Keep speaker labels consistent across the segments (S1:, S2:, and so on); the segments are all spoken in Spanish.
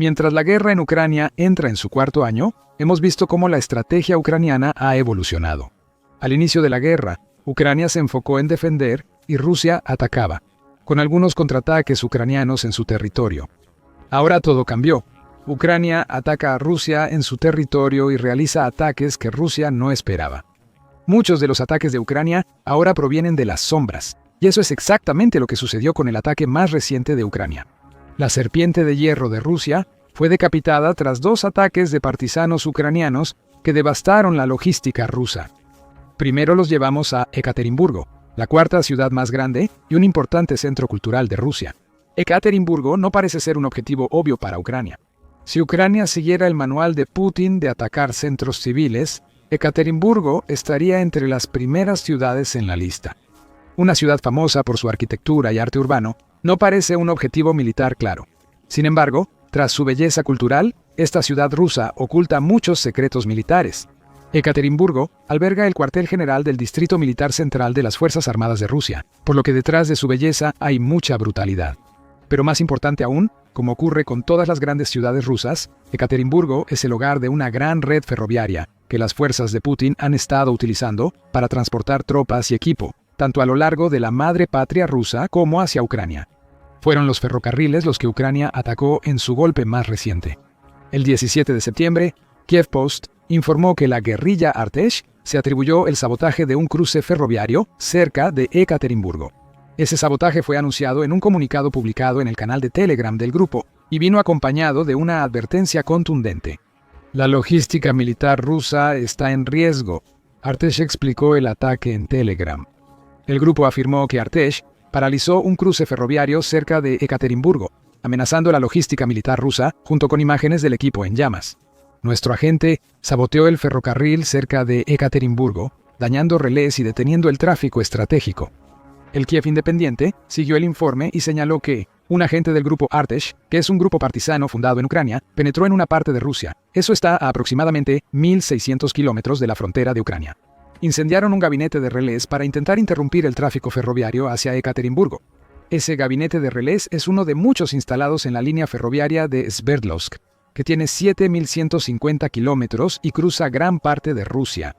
S1: Mientras la guerra en Ucrania entra en su cuarto año, hemos visto cómo la estrategia ucraniana ha evolucionado. Al inicio de la guerra, Ucrania se enfocó en defender y Rusia atacaba, con algunos contraataques ucranianos en su territorio. Ahora todo cambió. Ucrania ataca a Rusia en su territorio y realiza ataques que Rusia no esperaba. Muchos de los ataques de Ucrania ahora provienen de las sombras, y eso es exactamente lo que sucedió con el ataque más reciente de Ucrania. La serpiente de hierro de Rusia fue decapitada tras 2 ataques de partisanos ucranianos que devastaron la logística rusa. Primero los llevamos a Ekaterimburgo, la cuarta ciudad más grande y un importante centro cultural de Rusia. Ekaterimburgo no parece ser un objetivo obvio para Ucrania. Si Ucrania siguiera el manual de Putin de atacar centros civiles, Ekaterimburgo estaría entre las primeras ciudades en la lista. Una ciudad famosa por su arquitectura y arte urbano, no parece un objetivo militar claro. Sin embargo, tras su belleza cultural, esta ciudad rusa oculta muchos secretos militares. Ekaterimburgo alberga el cuartel general del Distrito Militar Central de las Fuerzas Armadas de Rusia, por lo que detrás de su belleza hay mucha brutalidad. Pero más importante aún, como ocurre con todas las grandes ciudades rusas, Ekaterimburgo es el hogar de una gran red ferroviaria que las fuerzas de Putin han estado utilizando para transportar tropas y equipo, tanto a lo largo de la madre patria rusa como hacia Ucrania. Fueron los ferrocarriles los que Ucrania atacó en su golpe más reciente. El 17 de septiembre, Kiev Post informó que la guerrilla Artesh se atribuyó el sabotaje de un cruce ferroviario cerca de Ekaterimburgo. Ese sabotaje fue anunciado en un comunicado publicado en el canal de Telegram del grupo y vino acompañado de una advertencia contundente. La logística militar rusa está en riesgo. Artesh explicó el ataque en Telegram. El grupo afirmó que Artesh paralizó un cruce ferroviario cerca de Ekaterimburgo, amenazando la logística militar rusa junto con imágenes del equipo en llamas. Nuestro agente saboteó el ferrocarril cerca de Ekaterimburgo, dañando relés y deteniendo el tráfico estratégico. El Kiev Independiente siguió el informe y señaló que un agente del grupo Artesh, que es un grupo partisano fundado en Ucrania, penetró en una parte de Rusia. Eso está a aproximadamente 1.600 kilómetros de la frontera de Ucrania. Incendiaron un gabinete de relés para intentar interrumpir el tráfico ferroviario hacia Ekaterimburgo. Ese gabinete de relés es uno de muchos instalados en la línea ferroviaria de Sverdlovsk, que tiene 7.150 kilómetros y cruza gran parte de Rusia.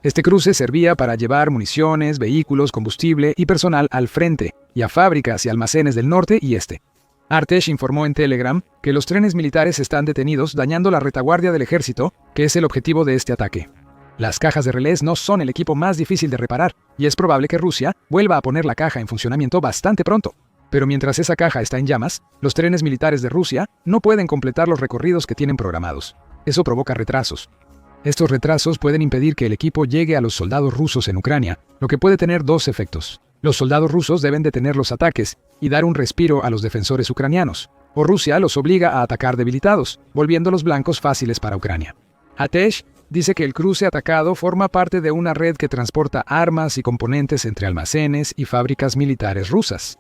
S1: Este cruce servía para llevar municiones, vehículos, combustible y personal al frente y a fábricas y almacenes del norte y este. Artesh informó en Telegram que los trenes militares están detenidos dañando la retaguardia del ejército, que es el objetivo de este ataque. Las cajas de relés no son el equipo más difícil de reparar, y es probable que Rusia vuelva a poner la caja en funcionamiento bastante pronto. Pero mientras esa caja está en llamas, los trenes militares de Rusia no pueden completar los recorridos que tienen programados. Eso provoca retrasos. Estos retrasos pueden impedir que el equipo llegue a los soldados rusos en Ucrania, lo que puede tener 2 efectos. Los soldados rusos deben detener los ataques y dar un respiro a los defensores ucranianos, o Rusia los obliga a atacar debilitados, volviéndolos blancos fáciles para Ucrania. Artesh dice que el cruce atacado forma parte de una red que transporta armas y componentes entre almacenes y fábricas militares rusas.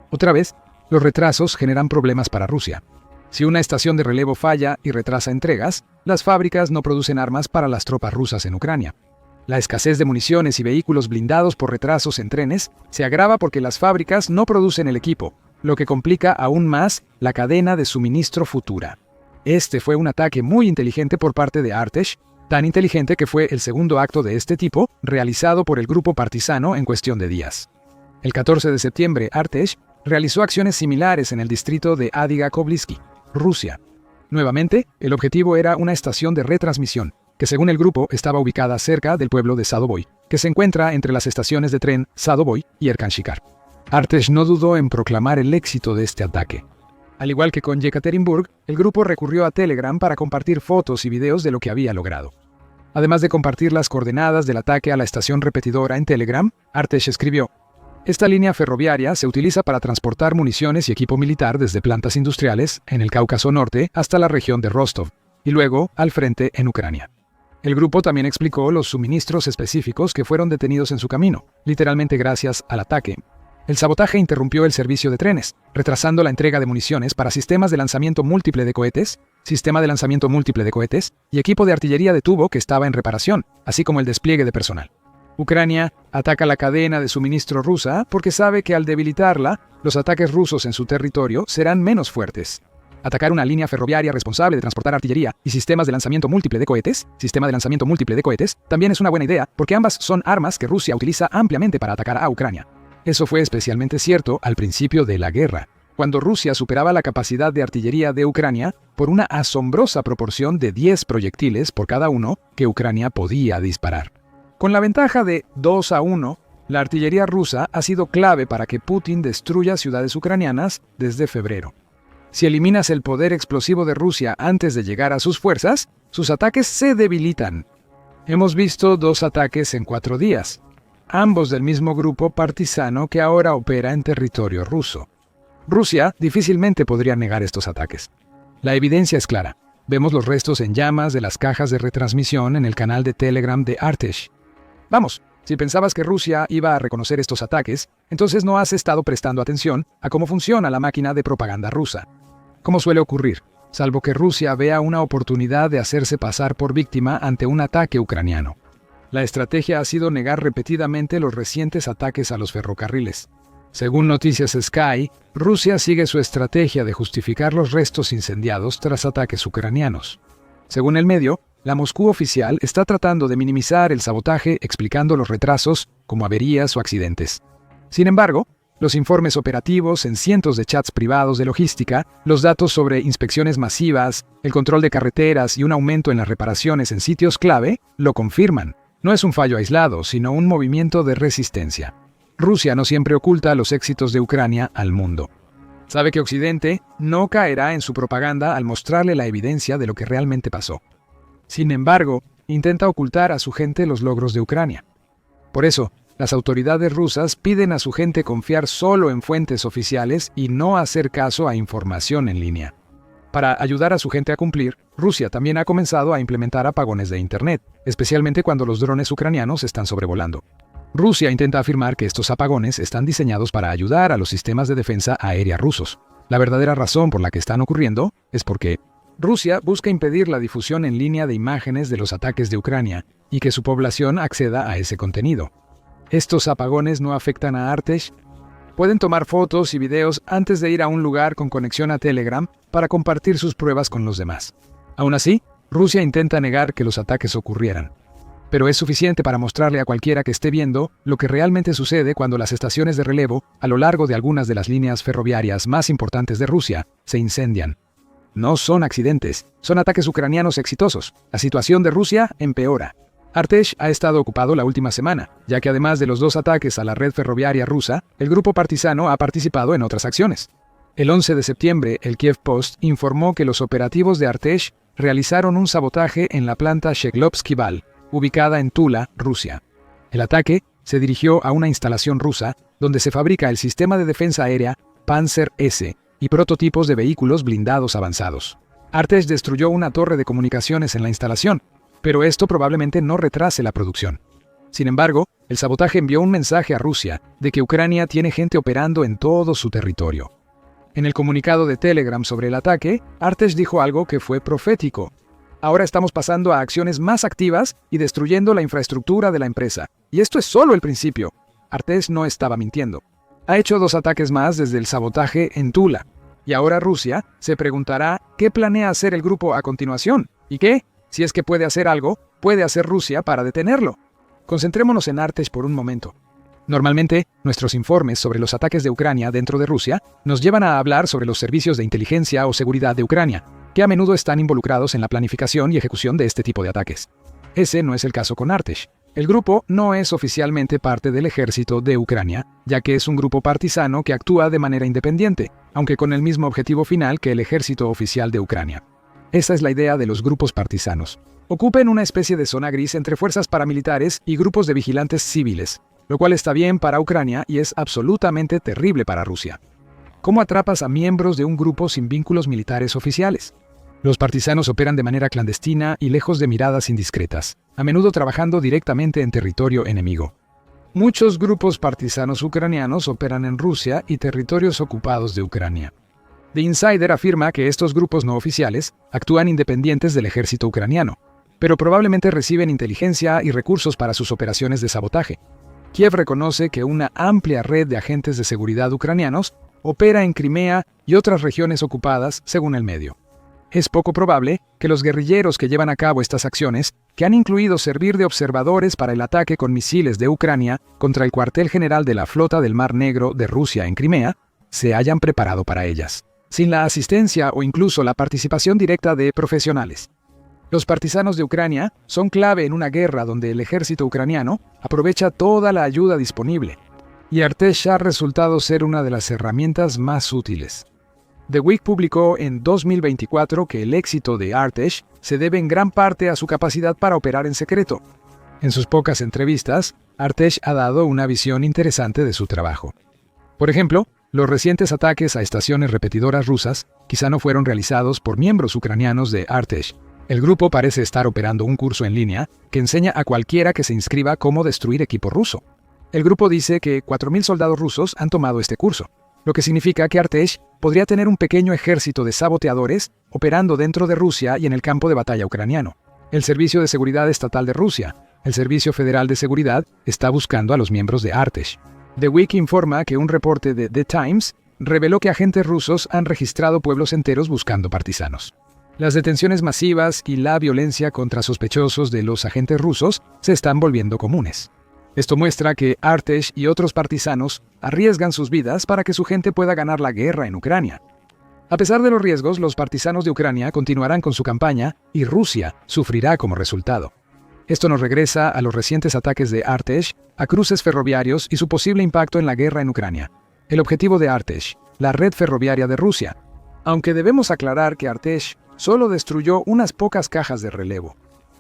S1: Otra vez, los retrasos generan problemas para Rusia. Si una estación de relevo falla y retrasa entregas, las fábricas no producen armas para las tropas rusas en Ucrania. La escasez de municiones y vehículos blindados por retrasos en trenes se agrava porque las fábricas no producen el equipo, lo que complica aún más la cadena de suministro futura. Este fue un ataque muy inteligente por parte de Artesh, tan inteligente que fue el segundo acto de este tipo realizado por el grupo partisano en cuestión de días. El 14 de septiembre, Artesh realizó acciones similares en el distrito de Adiga-Kobliski, Rusia. Nuevamente, el objetivo era una estación de retransmisión, que según el grupo estaba ubicada cerca del pueblo de Sadovoy, que se encuentra entre las estaciones de tren Sadovoy y Erkanshikar. Artesh no dudó en proclamar el éxito de este ataque. Al igual que con Yekaterinburg, el grupo recurrió a Telegram para compartir fotos y videos de lo que había logrado. Además de compartir las coordenadas del ataque a la estación repetidora en Telegram, Artesh escribió: esta línea ferroviaria se utiliza para transportar municiones y equipo militar desde plantas industriales en el Cáucaso Norte hasta la región de Rostov, y luego al frente en Ucrania. El grupo también explicó los suministros específicos que fueron detenidos en su camino, literalmente gracias al ataque. El sabotaje interrumpió el servicio de trenes, retrasando la entrega de municiones para sistemas de lanzamiento múltiple de cohetes, sistema de lanzamiento múltiple de cohetes y equipo de artillería de tubo que estaba en reparación, así como el despliegue de personal. Ucrania ataca la cadena de suministro rusa porque sabe que al debilitarla, los ataques rusos en su territorio serán menos fuertes. Atacar una línea ferroviaria responsable de transportar artillería y sistemas de lanzamiento múltiple de cohetes, también es una buena idea porque ambas son armas que Rusia utiliza ampliamente para atacar a Ucrania. Eso fue especialmente cierto al principio de la guerra, cuando Rusia superaba la capacidad de artillería de Ucrania por una asombrosa proporción de 10 proyectiles por cada uno que Ucrania podía disparar. Con la ventaja de 2-1, la artillería rusa ha sido clave para que Putin destruya ciudades ucranianas desde febrero. Si eliminas el poder explosivo de Rusia antes de llegar a sus fuerzas, sus ataques se debilitan. Hemos visto 2 ataques en 4 días, ambos del mismo grupo partisano que ahora opera en territorio ruso. Rusia difícilmente podría negar estos ataques. La evidencia es clara. Vemos los restos en llamas de las cajas de retransmisión en el canal de Telegram de Artesh. Vamos, si pensabas que Rusia iba a reconocer estos ataques, entonces no has estado prestando atención a cómo funciona la máquina de propaganda rusa. Como suele ocurrir, salvo que Rusia vea una oportunidad de hacerse pasar por víctima ante un ataque ucraniano. La estrategia ha sido negar repetidamente los recientes ataques a los ferrocarriles. Según Noticias Sky, Rusia sigue su estrategia de justificar los restos incendiados tras ataques ucranianos. Según el medio, la Moscú oficial está tratando de minimizar el sabotaje explicando los retrasos como averías o accidentes. Sin embargo, los informes operativos en cientos de chats privados de logística, los datos sobre inspecciones masivas, el control de carreteras y un aumento en las reparaciones en sitios clave lo confirman. No es un fallo aislado, sino un movimiento de resistencia. Rusia no siempre oculta los éxitos de Ucrania al mundo. Sabe que Occidente no caerá en su propaganda al mostrarle la evidencia de lo que realmente pasó. Sin embargo, intenta ocultar a su gente los logros de Ucrania. Por eso, las autoridades rusas piden a su gente confiar solo en fuentes oficiales y no hacer caso a información en línea. Para ayudar a su gente a cumplir, Rusia también ha comenzado a implementar apagones de Internet, especialmente cuando los drones ucranianos están sobrevolando. Rusia intenta afirmar que estos apagones están diseñados para ayudar a los sistemas de defensa aérea rusos. La verdadera razón por la que están ocurriendo es porque Rusia busca impedir la difusión en línea de imágenes de los ataques de Ucrania y que su población acceda a ese contenido. Estos apagones no afectan a Artesh. Pueden tomar fotos y videos antes de ir a un lugar con conexión a Telegram para compartir sus pruebas con los demás. Aún así, Rusia intenta negar que los ataques ocurrieran. Pero es suficiente para mostrarle a cualquiera que esté viendo lo que realmente sucede cuando las estaciones de relevo a lo largo de algunas de las líneas ferroviarias más importantes de Rusia se incendian. No son accidentes, son ataques ucranianos exitosos. La situación de Rusia empeora. Artesh ha estado ocupado la última semana, ya que además de los 2 ataques a la red ferroviaria rusa, el grupo partisano ha participado en otras acciones. El 11 de septiembre, el Kiev Post informó que los operativos de Artesh realizaron un sabotaje en la planta Sheklovsky Val, ubicada en Tula, Rusia. El ataque se dirigió a una instalación rusa donde se fabrica el sistema de defensa aérea Panzer-S y prototipos de vehículos blindados avanzados. Artesh destruyó una torre de comunicaciones en la instalación, pero esto probablemente no retrase la producción. Sin embargo, el sabotaje envió un mensaje a Rusia de que Ucrania tiene gente operando en todo su territorio. En el comunicado de Telegram sobre el ataque, Artesh dijo algo que fue profético. Ahora estamos pasando a acciones más activas y destruyendo la infraestructura de la empresa. Y esto es solo el principio. Artesh no estaba mintiendo. Ha hecho 2 ataques más desde el sabotaje en Tula. Y ahora Rusia se preguntará qué planea hacer el grupo a continuación. ¿Y qué? Si es que puede hacer algo, puede hacer Rusia para detenerlo. Concentrémonos en Artesh por un momento. Normalmente, nuestros informes sobre los ataques de Ucrania dentro de Rusia nos llevan a hablar sobre los servicios de inteligencia o seguridad de Ucrania, que a menudo están involucrados en la planificación y ejecución de este tipo de ataques. Ese no es el caso con Artesh. El grupo no es oficialmente parte del ejército de Ucrania, ya que es un grupo partisano que actúa de manera independiente, aunque con el mismo objetivo final que el ejército oficial de Ucrania. Esa es la idea de los grupos partisanos. Ocupan una especie de zona gris entre fuerzas paramilitares y grupos de vigilantes civiles, lo cual está bien para Ucrania y es absolutamente terrible para Rusia. ¿Cómo atrapas a miembros de un grupo sin vínculos militares oficiales? Los partisanos operan de manera clandestina y lejos de miradas indiscretas, a menudo trabajando directamente en territorio enemigo. Muchos grupos partisanos ucranianos operan en Rusia y territorios ocupados de Ucrania. The Insider afirma que estos grupos no oficiales actúan independientes del ejército ucraniano, pero probablemente reciben inteligencia y recursos para sus operaciones de sabotaje. Kiev reconoce que una amplia red de agentes de seguridad ucranianos opera en Crimea y otras regiones ocupadas, según el medio. Es poco probable que los guerrilleros que llevan a cabo estas acciones, que han incluido servir de observadores para el ataque con misiles de Ucrania contra el cuartel general de la Flota del Mar Negro de Rusia en Crimea, se hayan preparado para ellas, sin la asistencia o incluso la participación directa de profesionales. Los partisanos de Ucrania son clave en una guerra donde el ejército ucraniano aprovecha toda la ayuda disponible, y Artesh ha resultado ser una de las herramientas más útiles. The Week publicó en 2024 que el éxito de Artesh se debe en gran parte a su capacidad para operar en secreto. En sus pocas entrevistas, Artesh ha dado una visión interesante de su trabajo. Por ejemplo, los recientes ataques a estaciones repetidoras rusas quizá no fueron realizados por miembros ucranianos de Artesh. El grupo parece estar operando un curso en línea que enseña a cualquiera que se inscriba cómo destruir equipo ruso. El grupo dice que 4.000 soldados rusos han tomado este curso, lo que significa que Artesh podría tener un pequeño ejército de saboteadores operando dentro de Rusia y en el campo de batalla ucraniano. El Servicio de Seguridad Estatal de Rusia, el Servicio Federal de Seguridad, está buscando a los miembros de Artesh. The Week informa que un reporte de The Times reveló que agentes rusos han registrado pueblos enteros buscando partisanos. Las detenciones masivas y la violencia contra sospechosos de los agentes rusos se están volviendo comunes. Esto muestra que Artesh y otros partisanos arriesgan sus vidas para que su gente pueda ganar la guerra en Ucrania. A pesar de los riesgos, los partisanos de Ucrania continuarán con su campaña y Rusia sufrirá como resultado. Esto nos regresa a los recientes ataques de Artesh a cruces ferroviarios y su posible impacto en la guerra en Ucrania. El objetivo de Artesh, la red ferroviaria de Rusia. Aunque debemos aclarar que Artesh solo destruyó unas pocas cajas de relevo.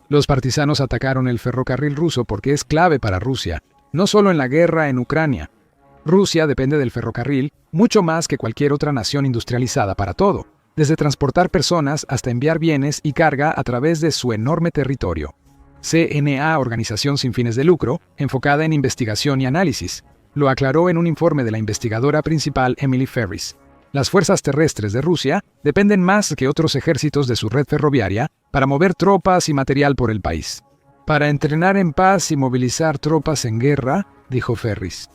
S1: Los partisanos atacaron el ferrocarril ruso porque es clave para Rusia, no solo en la guerra en Ucrania. Rusia depende del ferrocarril mucho más que cualquier otra nación industrializada para todo, desde transportar personas hasta enviar bienes y carga a través de su enorme territorio. CNA, organización sin fines de lucro, enfocada en investigación y análisis, lo aclaró en un informe de la investigadora principal Emily Ferris. Las fuerzas terrestres de Rusia dependen más que otros ejércitos de su red ferroviaria para mover tropas y material por el país. Para entrenar en paz y movilizar tropas en guerra, dijo Ferris.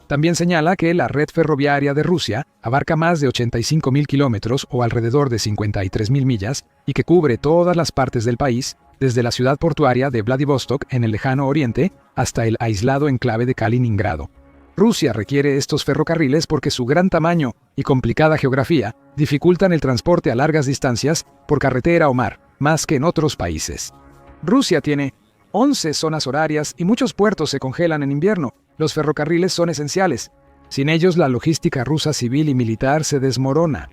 S1: También señala que la red ferroviaria de Rusia abarca más de 85.000 kilómetros o alrededor de 53.000 millas y que cubre todas las partes del país, desde la ciudad portuaria de Vladivostok en el lejano oriente hasta el aislado enclave de Kaliningrado. Rusia requiere estos ferrocarriles porque su gran tamaño y complicada geografía dificultan el transporte a largas distancias por carretera o mar, más que en otros países. Rusia tiene 11 zonas horarias y muchos puertos se congelan en invierno. Los ferrocarriles son esenciales. Sin ellos, la logística rusa civil y militar se desmorona.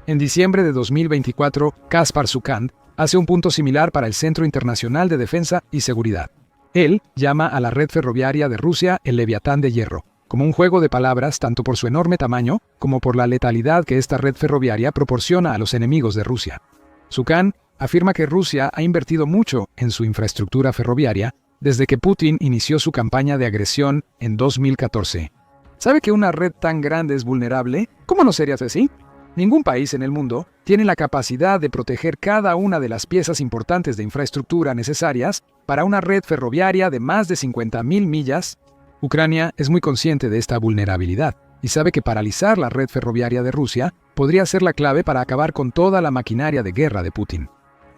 S1: En diciembre de 2024, Kaspar Sukand hace un punto similar para el Centro Internacional de Defensa y Seguridad. Él llama a la red ferroviaria de Rusia el Leviatán de Hierro, como un juego de palabras tanto por su enorme tamaño como por la letalidad que esta red ferroviaria proporciona a los enemigos de Rusia. Sukand afirma que Rusia ha invertido mucho en su infraestructura ferroviaria desde que Putin inició su campaña de agresión en 2014. ¿Sabe que una red tan grande es vulnerable? ¿Cómo no sería así? Ningún país en el mundo tiene la capacidad de proteger cada una de las piezas importantes de infraestructura necesarias para una red ferroviaria de más de 50.000 millas. Ucrania es muy consciente de esta vulnerabilidad y sabe que paralizar la red ferroviaria de Rusia podría ser la clave para acabar con toda la maquinaria de guerra de Putin.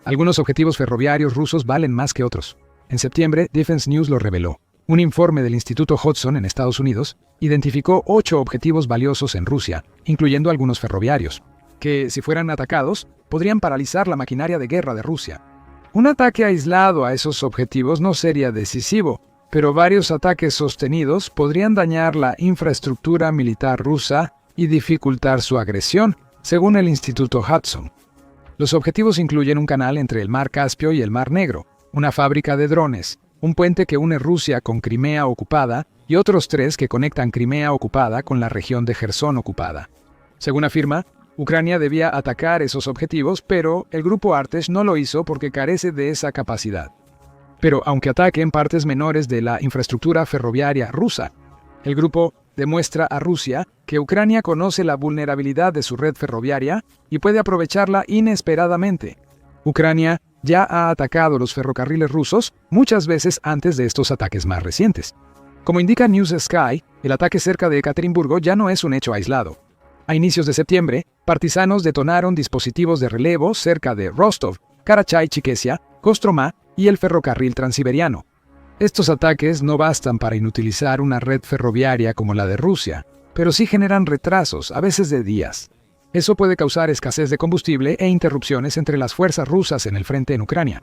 S1: Algunos objetivos ferroviarios rusos valen más que otros. En septiembre, Defense News lo reveló. Un informe del Instituto Hudson en Estados Unidos identificó 8 objetivos valiosos en Rusia, incluyendo algunos ferroviarios, que, si fueran atacados, podrían paralizar la maquinaria de guerra de Rusia. Un ataque aislado a esos objetivos no sería decisivo, pero varios ataques sostenidos podrían dañar la infraestructura militar rusa y dificultar su agresión, según el Instituto Hudson. Los objetivos incluyen un canal entre el Mar Caspio y el Mar Negro, una fábrica de drones, un puente que une Rusia con Crimea ocupada y otros 3 que conectan Crimea ocupada con la región de Jersón ocupada. Según afirma, Ucrania debía atacar esos objetivos, pero el grupo Artesh no lo hizo porque carece de esa capacidad. Pero aunque ataquen partes menores de la infraestructura ferroviaria rusa, el grupo demuestra a Rusia que Ucrania conoce la vulnerabilidad de su red ferroviaria y puede aprovecharla inesperadamente. Ucrania ya ha atacado los ferrocarriles rusos muchas veces antes de estos ataques más recientes. Como indica News Sky, el ataque cerca de Ekaterimburgo ya no es un hecho aislado. A inicios de septiembre, partisanos detonaron dispositivos de relevo cerca de Rostov, Karachay-Chikesia, Kostromá y el ferrocarril transiberiano. Estos ataques no bastan para inutilizar una red ferroviaria como la de Rusia, pero sí generan retrasos, a veces de días. Eso puede causar escasez de combustible e interrupciones entre las fuerzas rusas en el frente en Ucrania.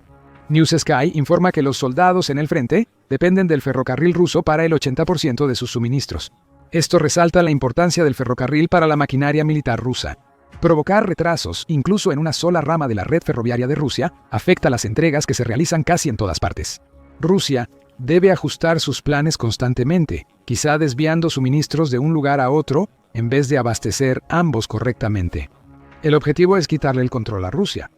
S1: News Sky informa que los soldados en el frente dependen del ferrocarril ruso para el 80% de sus suministros. Esto resalta la importancia del ferrocarril para la maquinaria militar rusa. Provocar retrasos, incluso en una sola rama de la red ferroviaria de Rusia, afecta las entregas que se realizan casi en todas partes. Rusia debe ajustar sus planes constantemente, quizá desviando suministros de un lugar a otro en vez de abastecer ambos correctamente. El objetivo es quitarle el control a Rusia.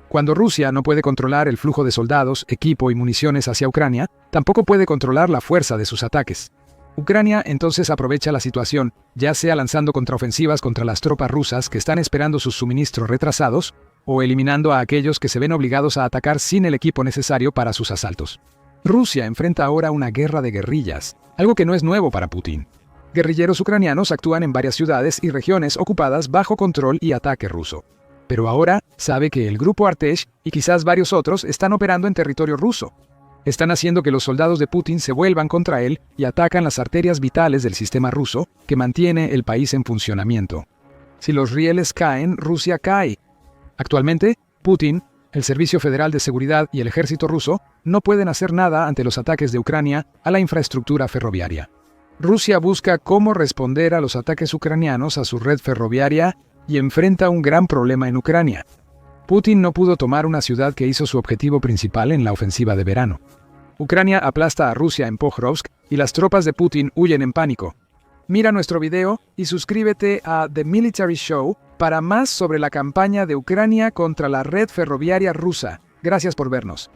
S1: Cuando Rusia no puede controlar el flujo de soldados, equipo y municiones hacia Ucrania, tampoco puede controlar la fuerza de sus ataques. Ucrania entonces aprovecha la situación, ya sea lanzando contraofensivas contra las tropas rusas que están esperando sus suministros retrasados, o eliminando a aquellos que se ven obligados a atacar sin el equipo necesario para sus asaltos. Rusia enfrenta ahora una guerra de guerrillas, algo que no es nuevo para Putin. Guerrilleros ucranianos actúan en varias ciudades y regiones ocupadas bajo control y ataque ruso. Pero ahora sabe que el grupo Artesh y quizás varios otros están operando en territorio ruso. Están haciendo que los soldados de Putin se vuelvan contra él y atacan las arterias vitales del sistema ruso que mantiene el país en funcionamiento. Si los rieles caen, Rusia cae. Actualmente, Putin, el Servicio Federal de Seguridad y el ejército ruso no pueden hacer nada ante los ataques de Ucrania a la infraestructura ferroviaria. Rusia busca cómo responder a los ataques ucranianos a su red ferroviaria y enfrenta un gran problema en Ucrania. Putin no pudo tomar una ciudad que hizo su objetivo principal en la ofensiva de verano. Ucrania aplasta a Rusia en Pokrovsk y las tropas de Putin huyen en pánico. Mira nuestro video y suscríbete a The Military Show para más sobre la campaña de Ucrania contra la red ferroviaria rusa. Gracias por vernos.